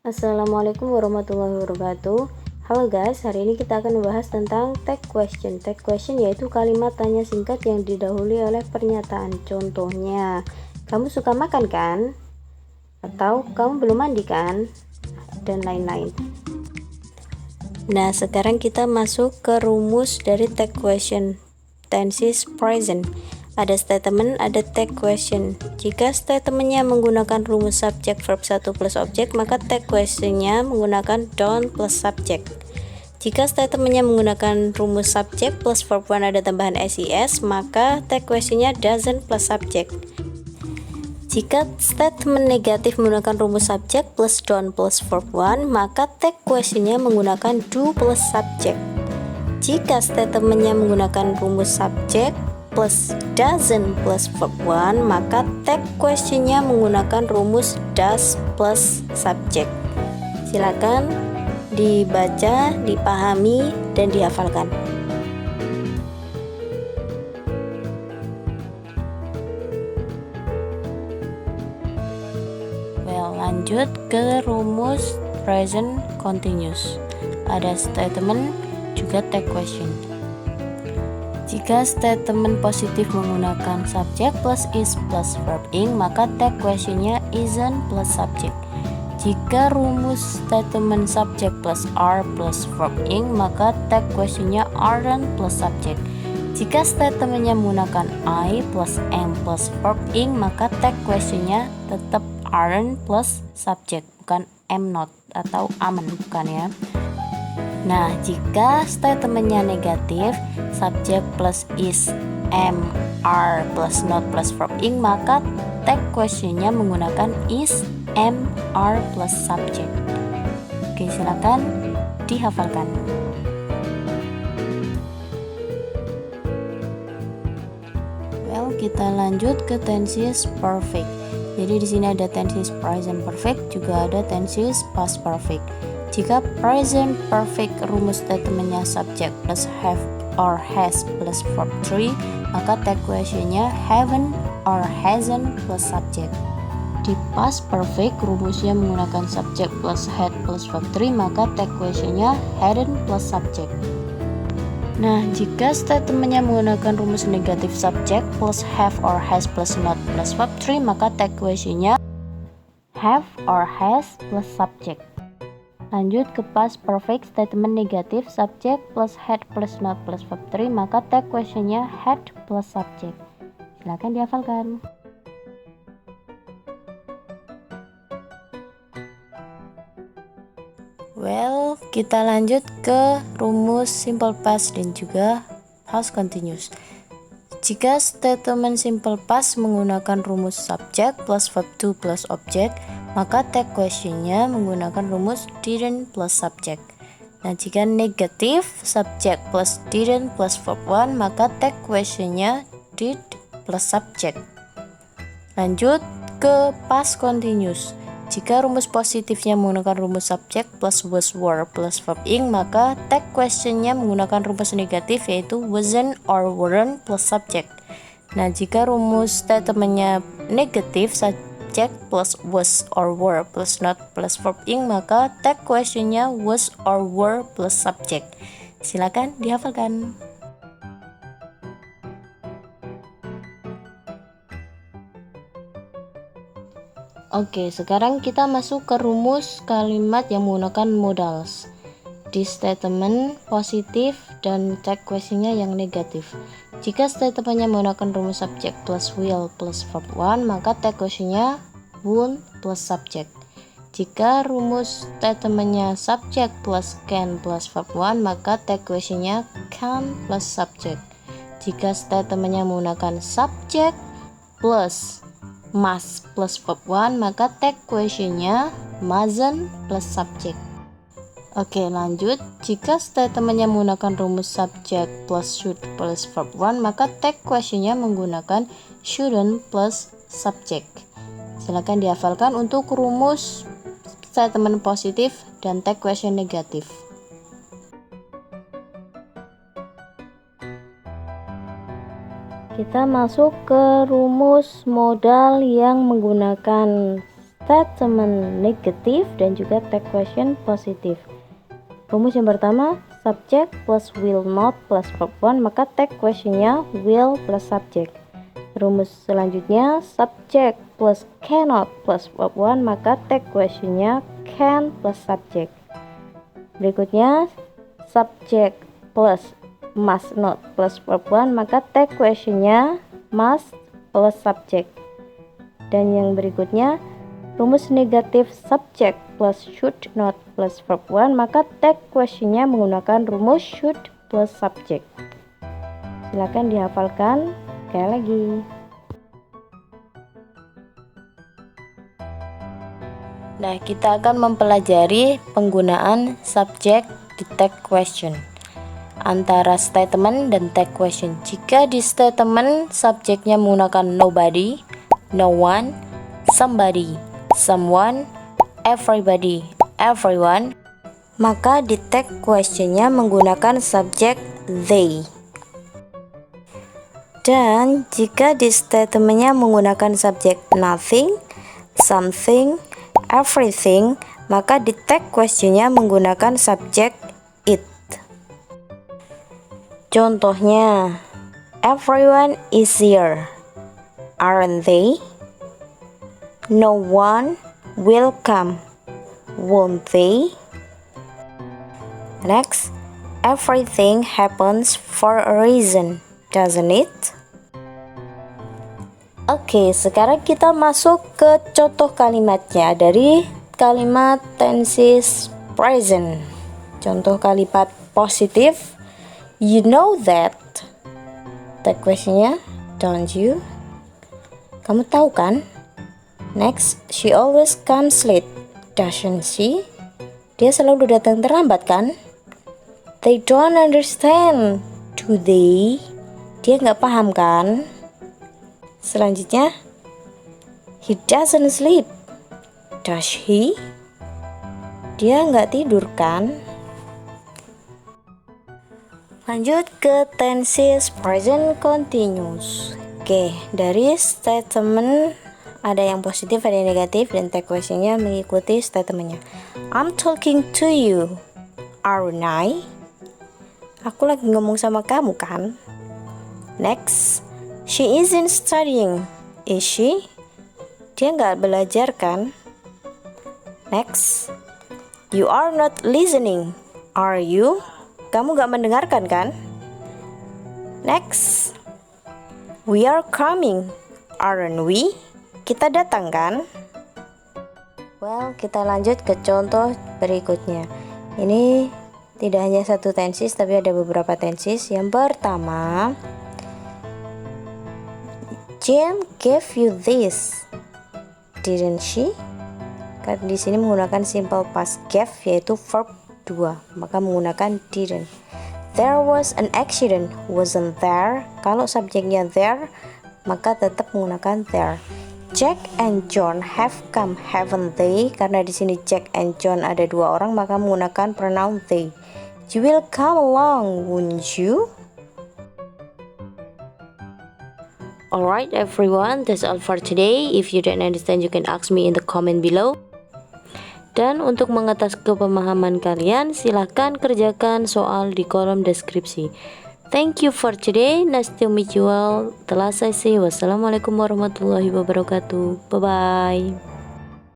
Assalamualaikum warahmatullahi wabarakatuh. Halo guys, hari ini kita akan membahas tentang tag question. Tag question yaitu kalimat tanya singkat yang didahului oleh pernyataan. Contohnya, kamu suka makan kan? Atau kamu belum mandi kan? Dan lain-lain. Nah, sekarang kita masuk ke rumus dari tag question. Tenses present. Ada statement, ada tag question. Jika statementnya menggunakan rumus subject verb 1 plus objek, maka tag questionnya menggunakan don't plus subject. Jika statementnya menggunakan rumus subject plus verb 1 ada tambahan SIS, maka tag questionnya doesn't plus subject. Jika statement negatif menggunakan rumus subject plus don't plus verb 1, maka tag questionnya menggunakan do plus subject. Jika statementnya menggunakan rumus subject plus doesn't plus verb 1, maka tag questionnya menggunakan rumus does plus subject. Silakan dibaca, dipahami, dan dihafalkan. Lanjut ke rumus present continuous. Ada statement juga tag question. Jika statement positif menggunakan subject plus is plus verb ing, maka tag questionnya isn't plus subject. Jika rumus statement subject plus are plus verb ing, maka tag questionnya aren't plus subject. Jika statementnya menggunakan I plus am plus verb ing, maka tag questionnya tetap aren't plus subject, bukan am not atau amen, bukan ya. Nah, jika statementnya negatif, subject plus is, am, are plus not plus verb ing, maka tag questionnya menggunakan is, am, are plus subject. Oke, silakan dihafalkan. Kita lanjut ke tenses perfect. Jadi di sini ada tenses present perfect, juga ada tenses past perfect. Jika present perfect rumus statementnya subject plus have or has plus verb 3, maka tag questionnya haven't or hasn't plus subject. Di past perfect rumusnya menggunakan subject plus had plus verb 3, maka tag questionnya hadn't plus subject. Nah, jika statementnya menggunakan rumus negatif subject plus have or has plus not plus verb 3, maka tag questionnya have or has plus subject. Lanjut ke past perfect statement negatif subject plus had plus not plus verb 3, maka tag questionnya had plus subject. Silakan dihafalkan. Kita lanjut ke rumus simple past dan juga past continuous. Jika statement simple past menggunakan rumus subject plus verb 2 plus object, maka tag questionnya menggunakan rumus didn't plus subject. Nah, jika negatif subject plus didn't plus verb 1, maka tag questionnya did plus subject. Lanjut ke past continuous. Jika rumus positifnya menggunakan rumus subject plus was, were plus verb ing, maka tag questionnya menggunakan rumus negatif yaitu wasn't or weren't plus subject. Nah, jika rumus statementnya negatif subject plus was or were plus not plus verb ing, maka tag questionnya was or were plus subject. Silakan dihafalkan. Oke, sekarang kita masuk ke rumus kalimat yang menggunakan modals. Di statement positif dan tag questionnya yang negatif. Jika statementnya menggunakan rumus subject plus will plus verb 1, maka tag questionnya won't plus subject. Jika rumus statementnya subject plus can plus verb 1, maka tag questionnya can plus subject. Jika statementnya menggunakan subject plus must plus verb 1, maka tag questionnya mustn't plus subject. Oke, lanjut. Jika statementnya menggunakan rumus subject plus should plus verb 1, maka tag questionnya menggunakan shouldn't plus subject. Silakan dihafalkan untuk rumus statement positif dan tag question negatif. Kita masuk ke rumus modal yang menggunakan statement negatif dan juga tag question positif. Rumus yang pertama, subject plus will not plus verb 1, maka tag questionnya will plus subject. Rumus selanjutnya, subject plus cannot plus verb 1, maka tag questionnya can plus subject. Berikutnya, subject plus must not plus verb 1, maka tag questionnya must plus subject. Dan yang berikutnya, rumus negatif subject plus should not plus verb 1, maka tag questionnya menggunakan rumus should plus subject. Silakan dihafalkan sekali lagi. Nah, kita akan mempelajari penggunaan subject di tag question antara statement dan tag question. Jika di statement subjeknya menggunakan nobody, no one, somebody, someone, everybody, everyone, maka di tag questionnya menggunakan subjek they. Dan jika di statementnya menggunakan subjek nothing, something, everything, maka di tag questionnya menggunakan subjek it. Contohnya, everyone is here, aren't they? No one will come, won't they? Next, everything happens for a reason, doesn't it? Oke, sekarang kita masuk ke contoh kalimatnya dari kalimat tenses present. Contoh kalimat positif, you know that. Tag questionnya, don't you? Kamu tahu kan? Next, she always comes late, doesn't she? Dia selalu datang terlambat kan? They don't understand, do they? Dia nggak paham kan? Selanjutnya, he doesn't sleep, does he? Dia nggak tidur kan? Lanjut ke tenses present continuous. Oke, dari statement ada yang positif, ada yang negatif, dan tag questionnya mengikuti statementnya. I'm talking to you, aren't I? Aku lagi ngomong sama kamu kan? Next, she isn't studying, is she? Dia nggak belajar kan? Next, you are not listening, are you? Kamu nggak mendengarkan kan? Next, we are coming, aren't we? Kita datang kan? Well, kita lanjut ke contoh berikutnya. Ini tidak hanya satu tenses, tapi ada beberapa tenses. Yang pertama, Jane gave you this, didn't she? Karena di sini menggunakan simple past gave, yaitu verb 2, maka menggunakan didn't. There was an accident, wasn't there? Kalau subjeknya there, maka tetap menggunakan there. Jack and John have come, haven't they? Karena di sini Jack and John ada dua orang, maka menggunakan pronoun they. You will come along, won't you? Alright everyone, that's all for today. If you don't understand, you can ask me in the comment below. Dan untuk mengetes kepemahaman kalian, silahkan kerjakan soal di kolom deskripsi. Thank you for today. Nice to meet you all. Telah saya say wassalamualaikum warahmatullahi wabarakatuh. Bye bye.